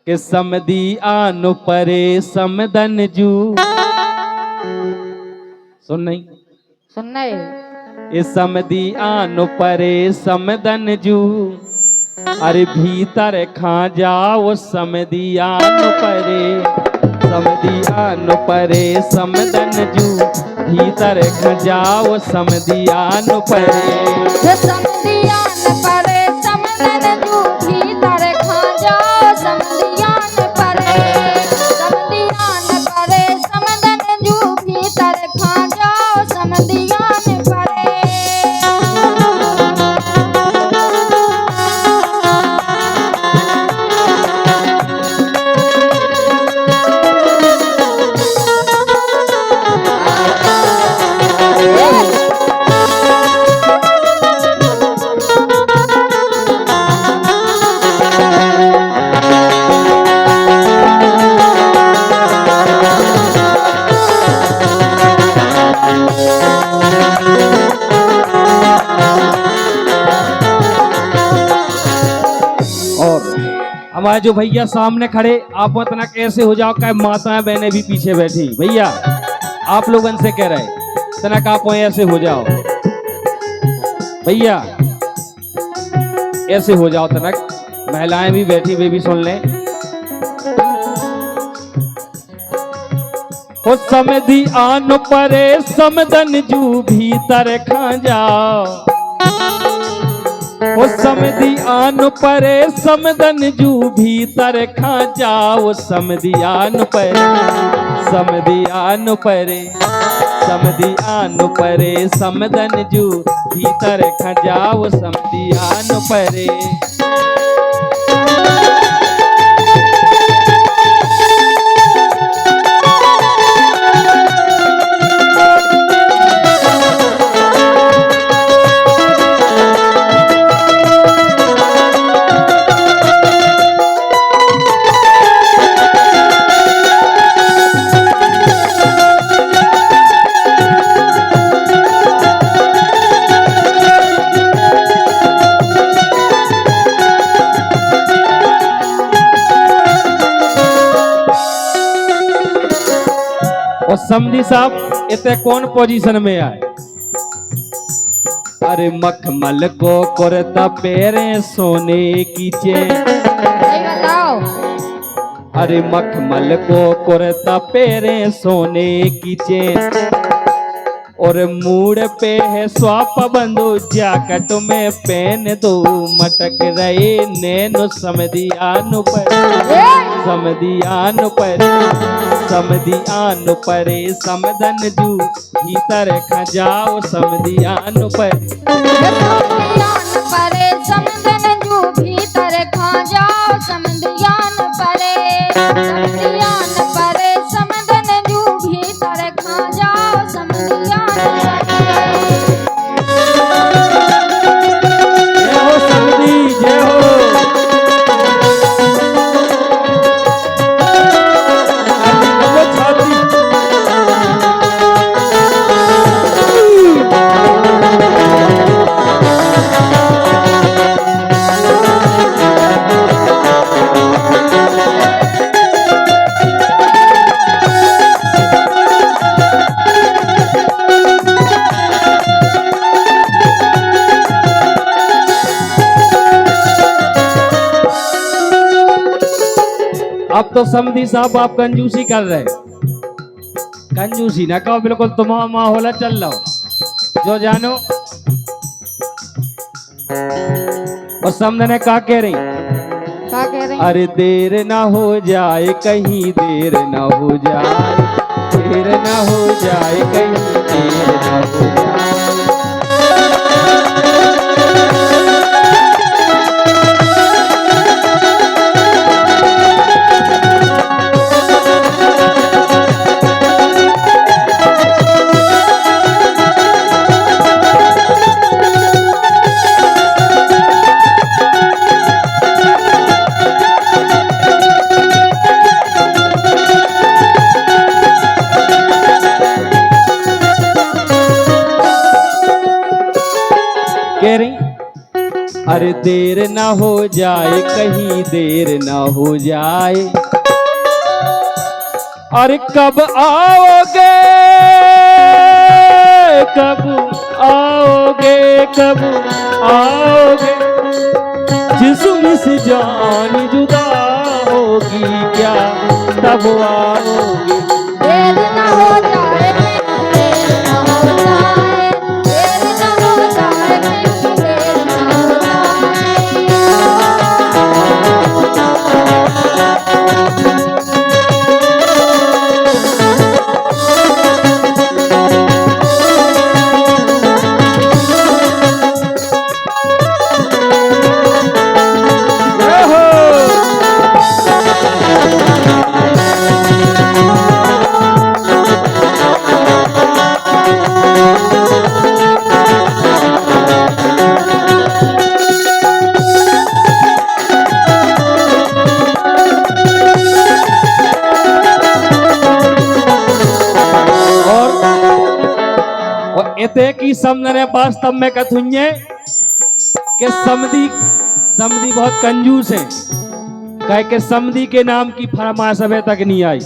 कि समदी आनु परे समदन जू। सुन नहीं सुनना है। ये समदी आनु परे समदन जू। अरे भीतर खा जाओ समदी आनु परे समदी आनु परे समदन जू। भीतर खा जाओ समदी आनु परे समदियान परे समदन जू। भीतर खा जाओ समदियान परे समदियान परे समदन जू। भीतर खा जाओ समदियान परे। हमारे जो भैया सामने खड़े, आप इतना कैसे हो जाओ क्या माताएं बहनें भी पीछे बैठी। भैया आप लोग इनसे कह रहे तनक आप ऐसे हो जाओ, भैया ऐसे हो जाओ तनक। महिलाएं भी बैठी, वे भी सुन लें। हो समदी आन परे समदन जू। भीतर खा जाओ वो समदी आन परे समदन जू। भीतर खा जाओ समदी आन परे समदी आन परे समदी आन परे समदन जू। भीतर खा जाओ समदी आन परे। और समधी साहब इतने कौन पोजीशन में आए। अरे मखमल को कुर्ता पेरे सोने की चेन। बताओ। अरे मखमल को कुर्ता पेरे सोने की चेन। और मूड पे है स्वाप बंदो जैकेट में पहन दो। मटक रहे नैनो समदी आनु परे समदी आनु परे समदी आनु परे समदन जू। भीतर खा जाओ समदी आनु परे परे समदन जू। भीतर खा जाओ समदियान परे समदियान परे समदन जू। भीतर खा जाओ समदियान अब तो समधी साहब आप कंजूसी कर रहे। कंजूसी ना कहो, बिल्कुल तुम्हारा माहौल चल रहा हो जो जानो। और समझ ने क्या कह रही। अरे देर ना हो जाए कहीं देर ना हो जाए देर ना हो जाए कहीं देर ना हो जाए। अरे देर ना हो जाए, कहीं देर ना हो जाए। अरे कब आओगे, कब आओगे, कब आओगे, जिस्म से जान जुदा होगी क्या तब आओगे। देर ना हो जाए, देर ना हो जाए, देर ना हो जाए, देर ना हो जय हो। और इते की समझने वास्तव में कथुन्ये कि समधी समधी बहुत कंजूस है, कह के समधी के नाम की फरमाइश अभी तक नहीं आई।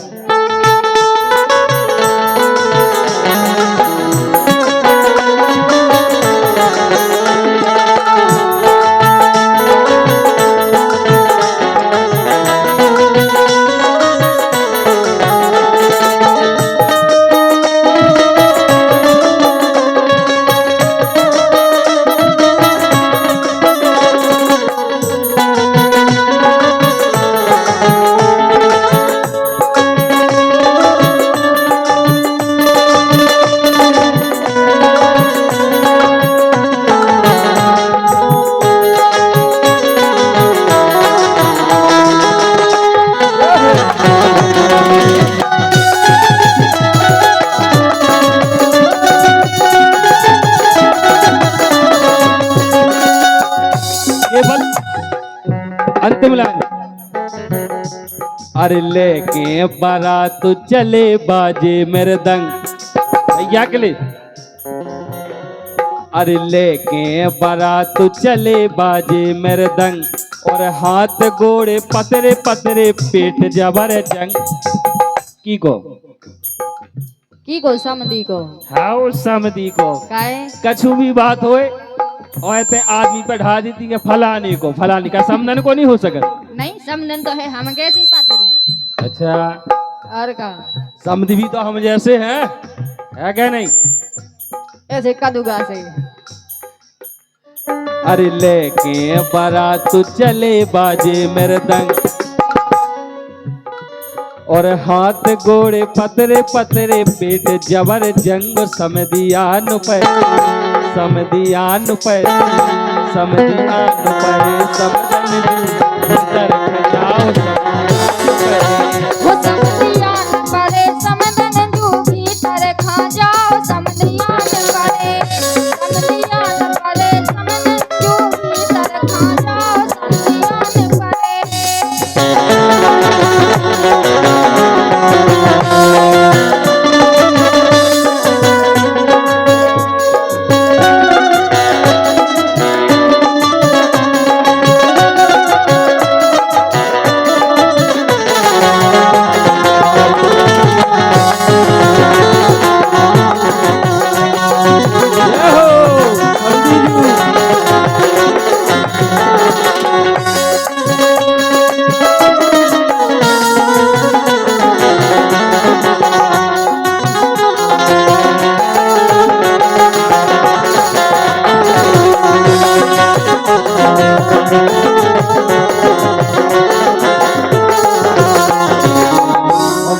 केवल अंतिम लाइन। अरे लेके बारात चले बाजे मृदंग, भैया के लिए। अरे लेके बारात चले बाजे मृदंग, और हाथ गोड़े पतरे पतरे पेट जबर जंग। की को समधी को हाँ समधी को काहे कछु भी बात होए और ऐसे आदमी पे ढा देती है फलाने को, फलाने का समधन को नहीं हो सकता। नहीं समधन तो है, हम कैसे पाते रहे। अच्छा और का समधी भी तो हम जैसे हैं, है क्या नहीं? ऐसे कदुगा से। अरे लेके बारात चले बाजे मृदंग, और हाथ गोड़े पतरे पतरे पेट जबर जंग। समधियान पर समधियान पर समधियान पर समधन भीतर खजाओ वो समधियान परे समधन जू भीतर खा जाओ। समधियान परे समधन जू भीतर खा जाओ। समधियान परे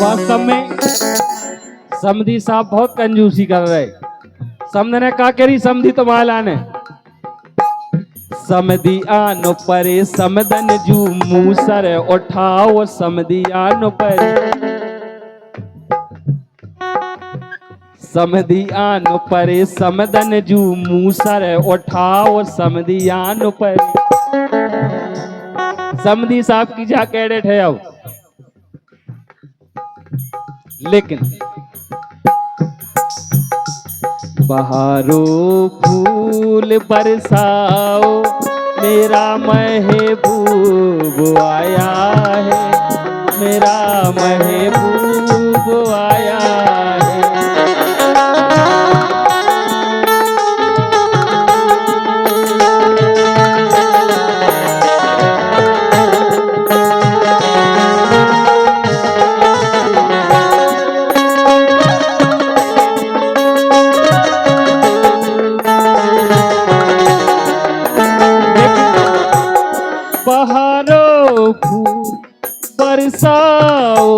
वास्तव में समधी साहब बहुत कंजूसी कर रहे। समझ ने कहा करी समधी तो मालाने समधी आन परे समदन जू मूसर उठाओ। समधी आन परे समधी आन परे समदन जू मूसर उठाओ। समधी आन परे समधी साहब की जा कैडेट है अब, लेकिन बहारो फूल बरसाओ मेरा महबूब आया है, मेरा महबूब आया है। बहारों फूल बरसाओ,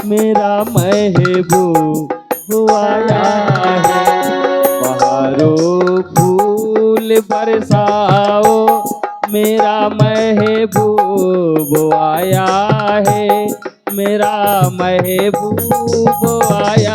मेरा महबूब आया है। बहारों फूल बरसाओ, मेरा महबूब आया है, मेरा महबूब आया